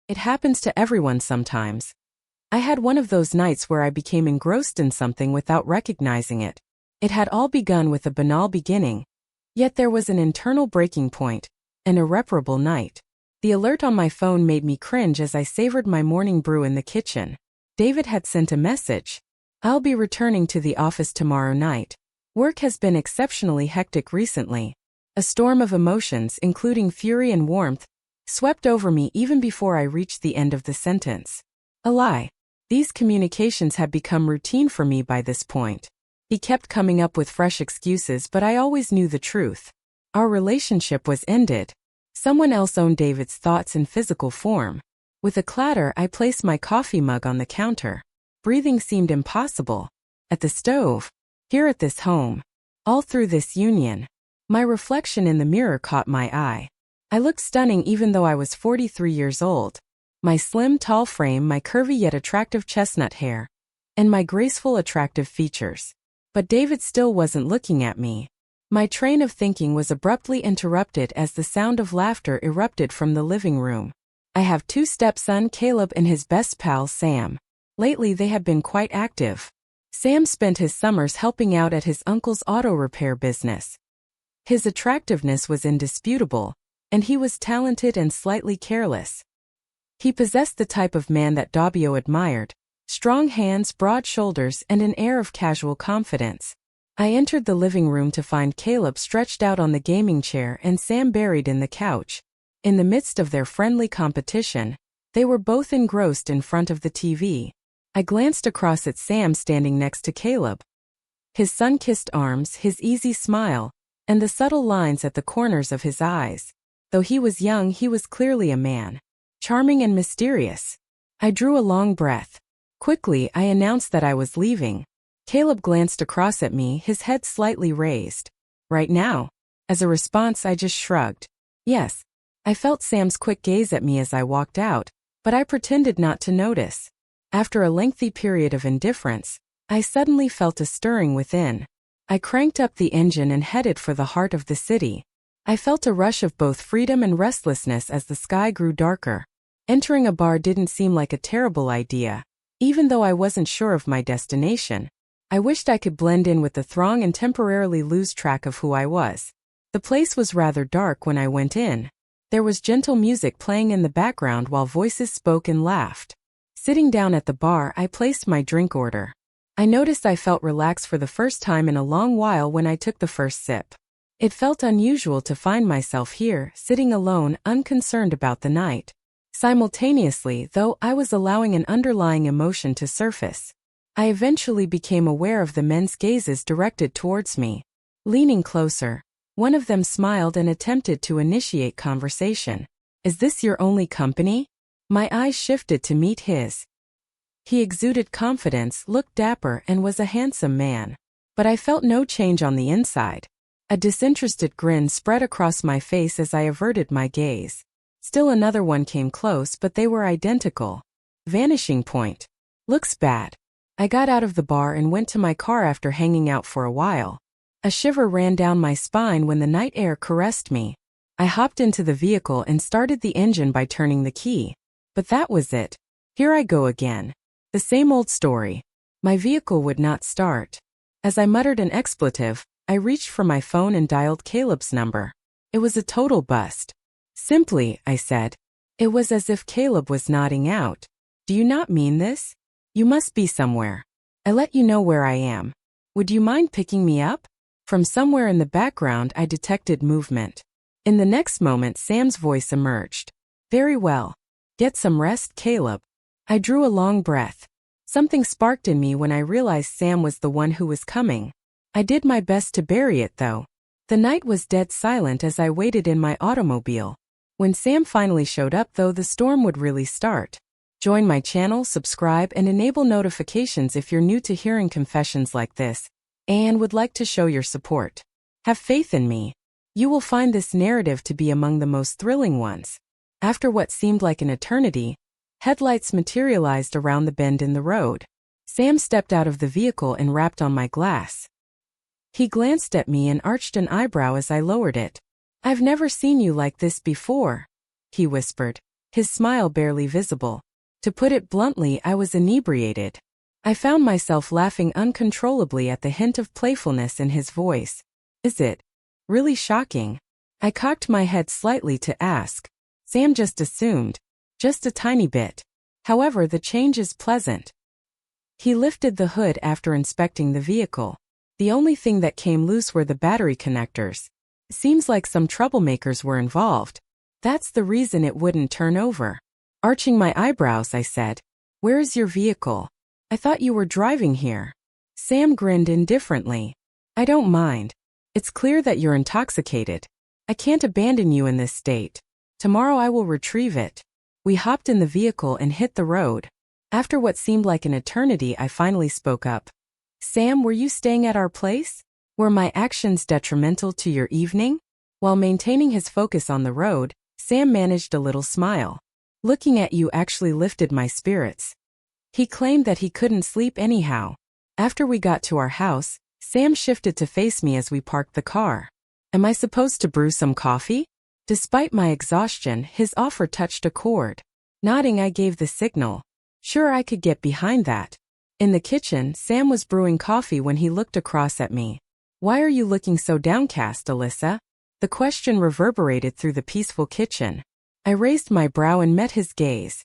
It happens to everyone sometimes. I had one of those nights where I became engrossed in something without recognizing it. It had all begun with a banal beginning, yet there was an internal breaking point, an irreparable night. The alert on my phone made me cringe as I savored my morning brew in the kitchen. David had sent a message. I'll be returning to the office tomorrow night. Work has been exceptionally hectic recently. A storm of emotions, including fury and warmth, swept over me even before I reached the end of the sentence. A lie. These communications had become routine for me by this point. He kept coming up with fresh excuses, but I always knew the truth. Our relationship was ended. Someone else owned David's thoughts in physical form. With a clatter, I placed my coffee mug on the counter. Breathing seemed impossible. At the stove. Here at this home. All through this union. My reflection in the mirror caught my eye. I looked stunning even though I was 43 years old. My slim, tall frame, my curvy yet attractive chestnut hair, and my graceful, attractive features. But David still wasn't looking at me. My train of thinking was abruptly interrupted as the sound of laughter erupted from the living room. I have two stepson, Caleb, and his best pal, Sam. Lately they had been quite active. Sam spent his summers helping out at his uncle's auto repair business. His attractiveness was indisputable, and he was talented and slightly careless. He possessed the type of man that Dobbio admired: strong hands, broad shoulders, and an air of casual confidence. I entered the living room to find Caleb stretched out on the gaming chair and Sam buried in the couch. In the midst of their friendly competition, they were both engrossed in front of the TV. I glanced across at Sam standing next to Caleb. His sun-kissed arms, his easy smile, and the subtle lines at the corners of his eyes. Though he was young, he was clearly a man. Charming and mysterious. I drew a long breath. Quickly, I announced that I was leaving. Caleb glanced across at me, his head slightly raised. Right now? As a response, I just shrugged. Yes. I felt Sam's quick gaze at me as I walked out, but I pretended not to notice. After a lengthy period of indifference, I suddenly felt a stirring within. I cranked up the engine and headed for the heart of the city. I felt a rush of both freedom and restlessness as the sky grew darker. Entering a bar didn't seem like a terrible idea, even though I wasn't sure of my destination. I wished I could blend in with the throng and temporarily lose track of who I was. The place was rather dark when I went in. There was gentle music playing in the background while voices spoke and laughed. Sitting down at the bar, I placed my drink order. I noticed I felt relaxed for the first time in a long while when I took the first sip. It felt unusual to find myself here, sitting alone, unconcerned about the night. Simultaneously, though, I was allowing an underlying emotion to surface. I eventually became aware of the men's gazes directed towards me. Leaning closer, one of them smiled and attempted to initiate conversation. "Is this your only company?" My eyes shifted to meet his. He exuded confidence, looked dapper, and was a handsome man. But I felt no change on the inside. A disinterested grin spread across my face as I averted my gaze. Still another one came close, but they were identical. Vanishing point. Looks bad. I got out of the bar and went to my car after hanging out for a while. A shiver ran down my spine when the night air caressed me. I hopped into the vehicle and started the engine by turning the key. But that was it. Here I go again. The same old story. My vehicle would not start. As I muttered an expletive, I reached for my phone and dialed Caleb's number. It was a total bust. "Simply," I said. It was as if Caleb was nodding out. "Do you not mean this? You must be somewhere. I let you know where I am. Would you mind picking me up?" From somewhere in the background I detected movement. In the next moment Sam's voice emerged. "Very well. Get some rest, Caleb." I drew a long breath. Something sparked in me when I realized Sam was the one who was coming. I did my best to bury it though. The night was dead silent as I waited in my automobile. When Sam finally showed up though, the storm would really start. Join my channel, subscribe, and enable notifications if you're new to hearing confessions like this, and would like to show your support. Have faith in me. You will find this narrative to be among the most thrilling ones. After what seemed like an eternity, headlights materialized around the bend in the road. Sam stepped out of the vehicle and rapped on my glass. He glanced at me and arched an eyebrow as I lowered it. "I've never seen you like this before," he whispered. his smile barely visible. To put it bluntly, I was inebriated. I found myself laughing uncontrollably at the hint of playfulness in his voice. Is it really shocking? I cocked my head slightly to ask. Sam just assumed. Just a tiny bit. However, the change is pleasant. He lifted the hood after inspecting the vehicle. The only thing that came loose were the battery connectors. Seems like some troublemakers were involved. That's the reason it wouldn't turn over. Arching my eyebrows, I said, "Where is your vehicle? I thought you were driving here." Sam grinned indifferently. "I don't mind. It's clear that you're intoxicated. I can't abandon you in this state. Tomorrow I will retrieve it." We hopped in the vehicle and hit the road. After what seemed like an eternity, I finally spoke up. "Sam, were you staying at our place? Were my actions detrimental to your evening?" While maintaining his focus on the road, Sam managed a little smile. "Looking at you actually lifted my spirits." He claimed that he couldn't sleep anyhow. After we got to our house, Sam shifted to face me as we parked the car. "Am I supposed to brew some coffee?" Despite my exhaustion, his offer touched a chord. Nodding, I gave the signal. Sure, I could get behind that. In the kitchen, Sam was brewing coffee when he looked across at me. "Why are you looking so downcast, Alyssa?" The question reverberated through the peaceful kitchen. I raised my brow and met his gaze.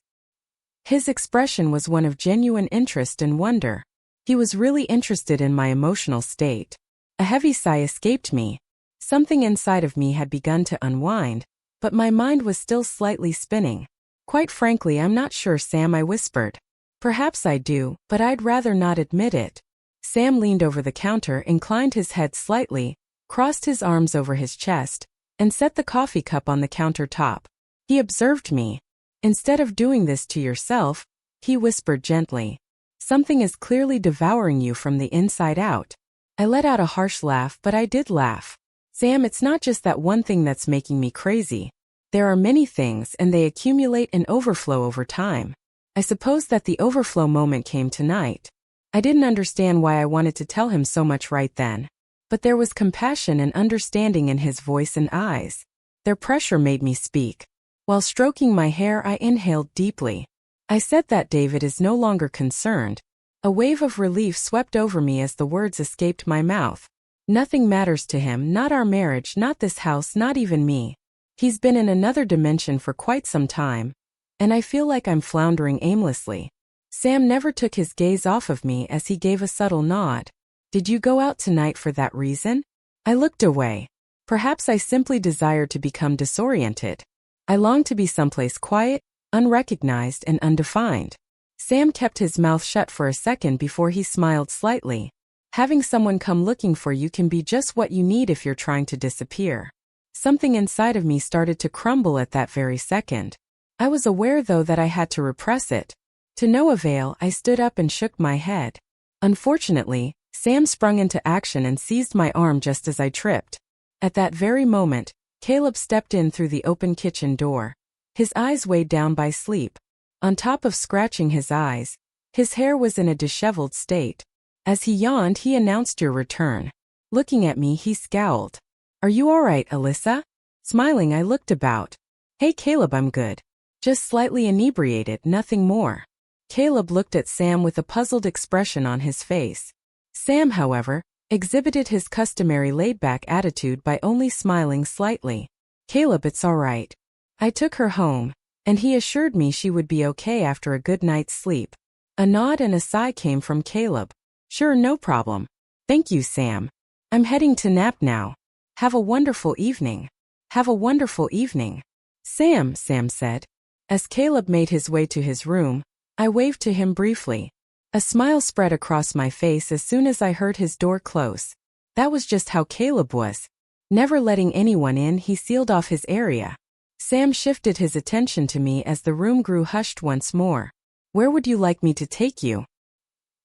His expression was one of genuine interest and wonder. He was really interested in my emotional state. A heavy sigh escaped me. Something inside of me had begun to unwind, but my mind was still slightly spinning. "Quite frankly, I'm not sure, Sam," I whispered. "Perhaps I do, but I'd rather not admit it." Sam leaned over the counter, inclined his head slightly, crossed his arms over his chest, and set the coffee cup on the countertop. He observed me. "Instead of doing this to yourself," he whispered gently, "something is clearly devouring you from the inside out." I let out a harsh laugh, but I did laugh. "Sam, it's not just that one thing that's making me crazy. There are many things, and they accumulate and overflow over time. I suppose that the overflow moment came tonight." I didn't understand why I wanted to tell him so much right then. But there was compassion and understanding in his voice and eyes. Their pressure made me speak. While stroking my hair, I inhaled deeply. I said that David is no longer concerned. A wave of relief swept over me as the words escaped my mouth. Nothing matters to him, not our marriage, not this house, not even me. He's been in another dimension for quite some time, and I feel like I'm floundering aimlessly. Sam never took his gaze off of me as he gave a subtle nod. "Did you go out tonight for that reason?" I looked away. Perhaps I simply desired to become disoriented. I longed to be someplace quiet, unrecognized, and undefined. Sam kept his mouth shut for a second before he smiled slightly. "Having someone come looking for you can be just what you need if you're trying to disappear." Something inside of me started to crumble at that very second. I was aware, though, that I had to repress it. To no avail, I stood up and shook my head. Unfortunately, Sam sprung into action and seized my arm just as I tripped. At that very moment, Caleb stepped in through the open kitchen door. His eyes weighed down by sleep. On top of scratching his eyes, his hair was in a disheveled state. As he yawned, he announced, "Your return." Looking at me, he scowled. "Are you all right, Alyssa?" Smiling, I looked about. "Hey Caleb, I'm good. Just slightly inebriated, nothing more." Caleb looked at Sam with a puzzled expression on his face. Sam, however, exhibited his customary laid-back attitude by only smiling slightly. "Caleb, it's all right. I took her home, and he assured me she would be okay after a good night's sleep." A nod and a sigh came from Caleb. "Sure, no problem. Thank you, Sam. I'm heading to nap now. Have a wonderful evening." "Have a wonderful evening." Sam said. As Caleb made his way to his room, I waved to him briefly. A smile spread across my face as soon as I heard his door close. That was just how Caleb was. Never letting anyone in, he sealed off his area. Sam shifted his attention to me as the room grew hushed once more. "Where would you like me to take you?"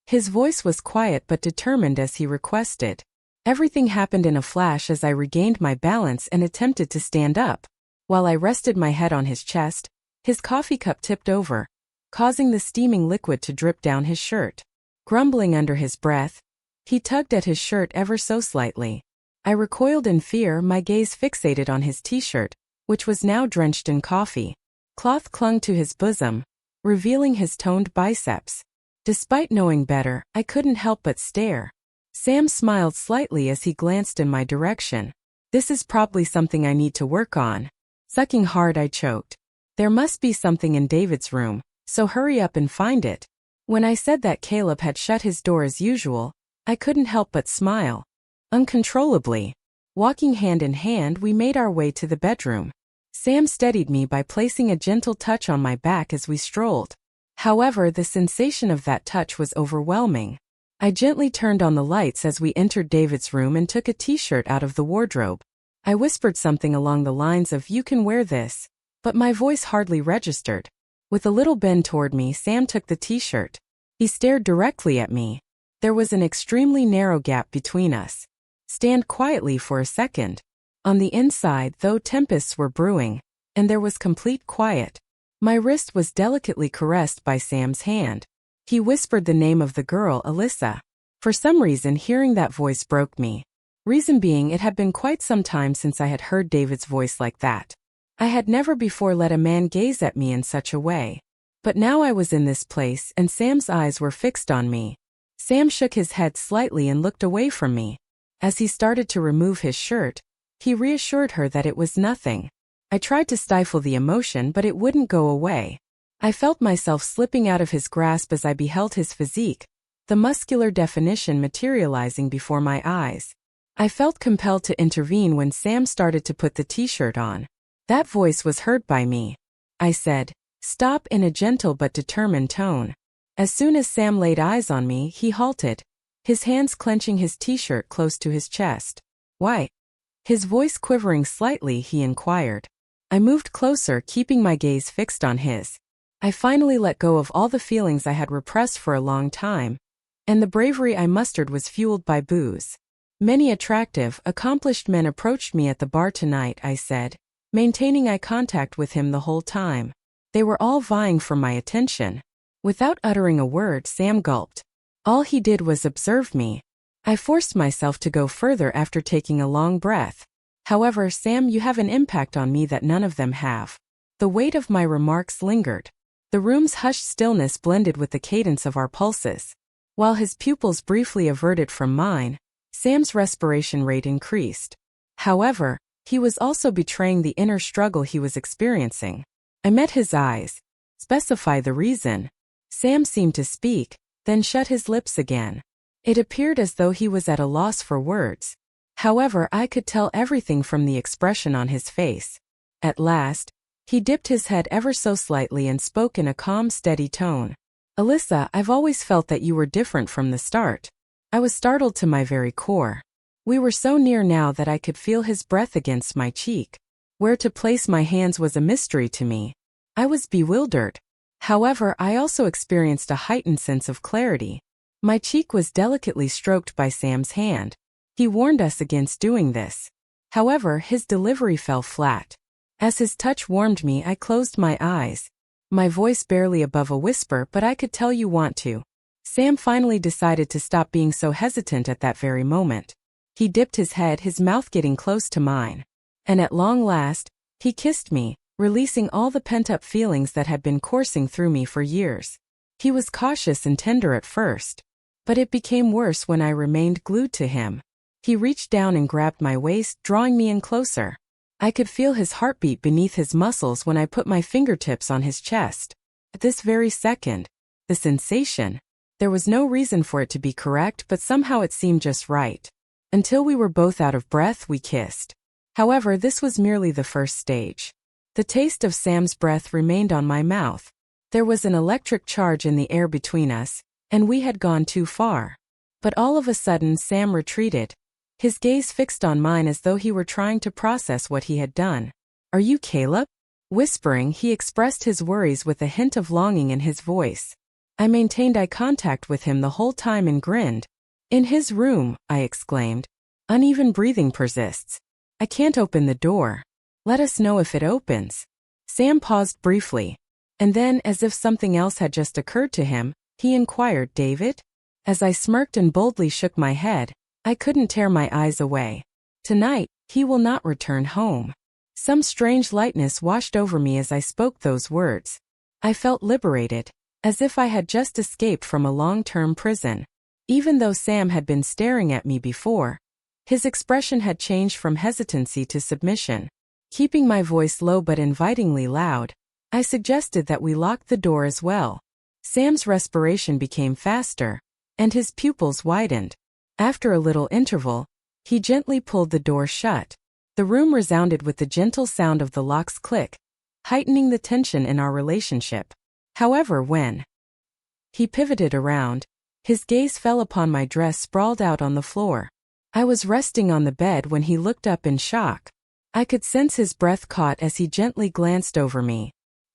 His voice was quiet but determined as he requested. Everything happened in a flash as I regained my balance and attempted to stand up. While I rested my head on his chest, his coffee cup tipped over, causing the steaming liquid to drip down his shirt. Grumbling under his breath, he tugged at his shirt ever so slightly. I recoiled in fear, my gaze fixated on his t-shirt, which was now drenched in coffee. Cloth clung to his bosom, revealing his toned biceps. Despite knowing better, I couldn't help but stare. Sam smiled slightly as he glanced in my direction. This is probably something I need to work on. Sucking hard, I choked. There must be something in David's room, so hurry up and find it. When I said that Caleb had shut his door as usual, I couldn't help but smile. Uncontrollably. Walking hand in hand, we made our way to the bedroom. Sam steadied me by placing a gentle touch on my back as we strolled. However, the sensation of that touch was overwhelming. I gently turned on the lights as we entered David's room and took a t-shirt out of the wardrobe. I whispered something along the lines of, "You can wear this," but my voice hardly registered. With a little bend toward me, Sam took the t-shirt. He stared directly at me. There was an extremely narrow gap between us. Stand quietly for a second. On the inside, though, tempests were brewing, and there was complete quiet. My wrist was delicately caressed by Sam's hand. He whispered the name of the girl, Alyssa. For some reason, hearing that voice broke me. Reason being, it had been quite some time since I had heard David's voice like that. I had never before let a man gaze at me in such a way. But now I was in this place, and Sam's eyes were fixed on me. Sam shook his head slightly and looked away from me. As he started to remove his shirt, he reassured her that it was nothing. I tried to stifle the emotion, but it wouldn't go away. I felt myself slipping out of his grasp as I beheld his physique, the muscular definition materializing before my eyes. I felt compelled to intervene when Sam started to put the t-shirt on. That voice was heard by me. I said, "Stop," in a gentle but determined tone. As soon as Sam laid eyes on me, he halted, his hands clenching his t-shirt close to his chest. "Why?" His voice quivering slightly, he inquired. I moved closer, keeping my gaze fixed on his. I finally let go of all the feelings I had repressed for a long time, and the bravery I mustered was fueled by booze. "Many attractive, accomplished men approached me at the bar tonight," I said, maintaining eye contact with him the whole time. They were all vying for my attention. Without uttering a word, Sam gulped. All he did was observe me. I forced myself to go further after taking a long breath. "However, Sam, you have an impact on me that none of them have." The weight of my remarks lingered. The room's hushed stillness blended with the cadence of our pulses. While his pupils briefly averted from mine, Sam's respiration rate increased. However, he was also betraying the inner struggle he was experiencing. I met his eyes. "Specify the reason." Sam seemed to speak, then shut his lips again. It appeared as though he was at a loss for words. However, I could tell everything from the expression on his face. At last, he dipped his head ever so slightly and spoke in a calm, steady tone. "Alyssa, I've always felt that you were different from the start." I was startled to my very core. We were so near now that I could feel his breath against my cheek. Where to place my hands was a mystery to me. I was bewildered. However, I also experienced a heightened sense of clarity. My cheek was delicately stroked by Sam's hand. He warned us against doing this. However, his delivery fell flat. As his touch warmed me, I closed my eyes. My voice barely above a whisper, "But I could tell you want to." Sam finally decided to stop being so hesitant at that very moment. He dipped his head, his mouth getting close to mine. And at long last, he kissed me, releasing all the pent-up feelings that had been coursing through me for years. He was cautious and tender at first, but it became worse when I remained glued to him. He reached down and grabbed my waist, drawing me in closer. I could feel his heartbeat beneath his muscles when I put my fingertips on his chest. At this very second, the sensation, there was no reason for it to be correct, but somehow it seemed just right. Until we were both out of breath, we kissed. However, this was merely the first stage. The taste of Sam's breath remained on my mouth. There was an electric charge in the air between us, and we had gone too far. But all of a sudden, Sam retreated, his gaze fixed on mine as though he were trying to process what he had done. "Are you Caleb?" Whispering, he expressed his worries with a hint of longing in his voice. I maintained eye contact with him the whole time and grinned. "In his room," I exclaimed. Uneven breathing persists. "I can't open the door." "Let us know if it opens." Sam paused briefly. And then, as if something else had just occurred to him, he inquired, "David?" As I smirked and boldly shook my head, I couldn't tear my eyes away. "Tonight, he will not return home." Some strange lightness washed over me as I spoke those words. I felt liberated, as if I had just escaped from a long-term prison. Even though Sam had been staring at me before, his expression had changed from hesitancy to submission. Keeping my voice low but invitingly loud, I suggested that we lock the door as well. Sam's respiration became faster, and his pupils widened. After a little interval, he gently pulled the door shut. The room resounded with the gentle sound of the lock's click, heightening the tension in our relationship. However, when he pivoted around, his gaze fell upon my dress sprawled out on the floor. I was resting on the bed when he looked up in shock. I could sense his breath caught as he gently glanced over me.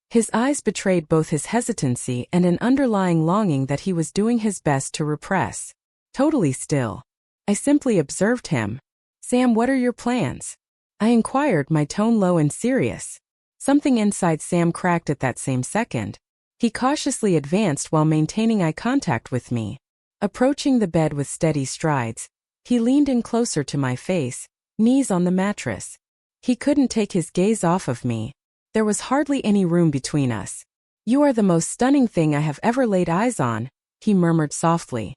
His eyes betrayed both his hesitancy and an underlying longing that he was doing his best to repress. Totally still, I simply observed him. "Sam, what are your plans?" I inquired, my tone low and serious. Something inside Sam cracked at that same second. He cautiously advanced while maintaining eye contact with me. Approaching the bed with steady strides, he leaned in closer to my face, knees on the mattress. He couldn't take his gaze off of me. There was hardly any room between us. "You are the most stunning thing I have ever laid eyes on," he murmured softly.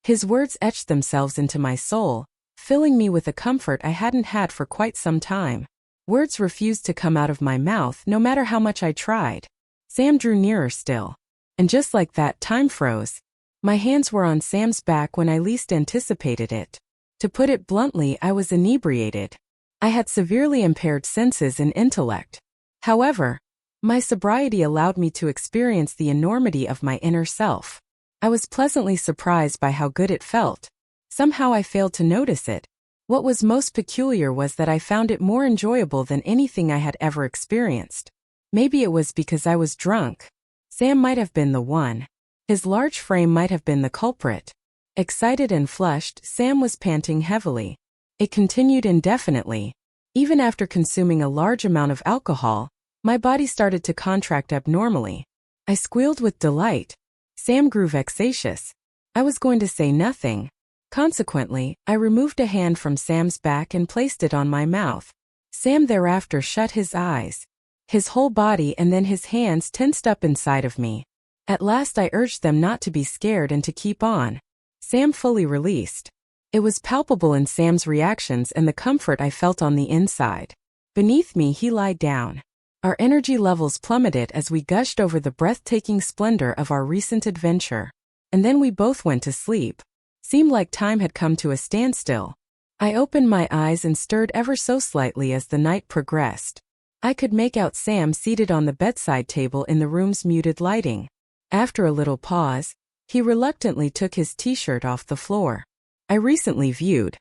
His words etched themselves into my soul, filling me with a comfort I hadn't had for quite some time. Words refused to come out of my mouth no matter how much I tried. Sam drew nearer still. And just like that, time froze. My hands were on Sam's back when I least anticipated it. To put it bluntly, I was inebriated. I had severely impaired senses and intellect. However, my sobriety allowed me to experience the enormity of my inner self. I was pleasantly surprised by how good it felt. Somehow I failed to notice it. What was most peculiar was that I found it more enjoyable than anything I had ever experienced. Maybe it was because I was drunk. Sam might have been the one. His large frame might have been the culprit. Excited and flushed, Sam was panting heavily. It continued indefinitely. Even after consuming a large amount of alcohol, my body started to contract abnormally. I squealed with delight. Sam grew vexatious. I was going to say nothing. Consequently, I removed a hand from Sam's back and placed it on my mouth. Sam thereafter shut his eyes. His whole body and then his hands tensed up inside of me. At last I urged them not to be scared and to keep on. Sam fully released. It was palpable in Sam's reactions and the comfort I felt on the inside. Beneath me he lied down. Our energy levels plummeted as we gushed over the breathtaking splendor of our recent adventure. And then we both went to sleep. Seemed like time had come to a standstill. I opened my eyes and stirred ever so slightly as the night progressed. I could make out Sam seated on the bedside table in the room's muted lighting. After a little pause, he reluctantly took his t-shirt off the floor. "I recently viewed."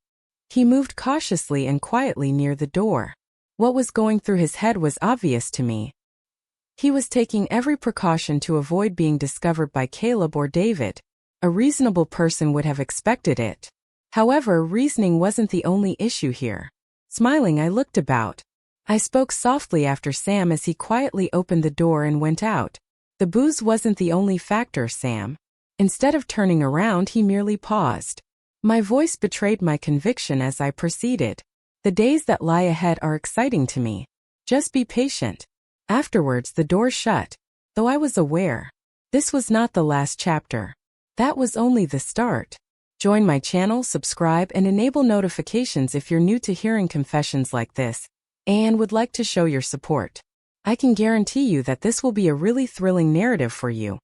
He moved cautiously and quietly near the door. What was going through his head was obvious to me. He was taking every precaution to avoid being discovered by Caleb or David. A reasonable person would have expected it. However, reasoning wasn't the only issue here. Smiling, I looked about. I spoke softly after Sam as he quietly opened the door and went out. "The booze wasn't the only factor, Sam." Instead of turning around, he merely paused. My voice betrayed my conviction as I proceeded. "The days that lie ahead are exciting to me. Just be patient." Afterwards, the door shut, though I was aware this was not the last chapter. That was only the start. Join my channel, subscribe, and enable notifications if you're new to hearing confessions like this and would like to show your support. I can guarantee you that this will be a really thrilling narrative for you.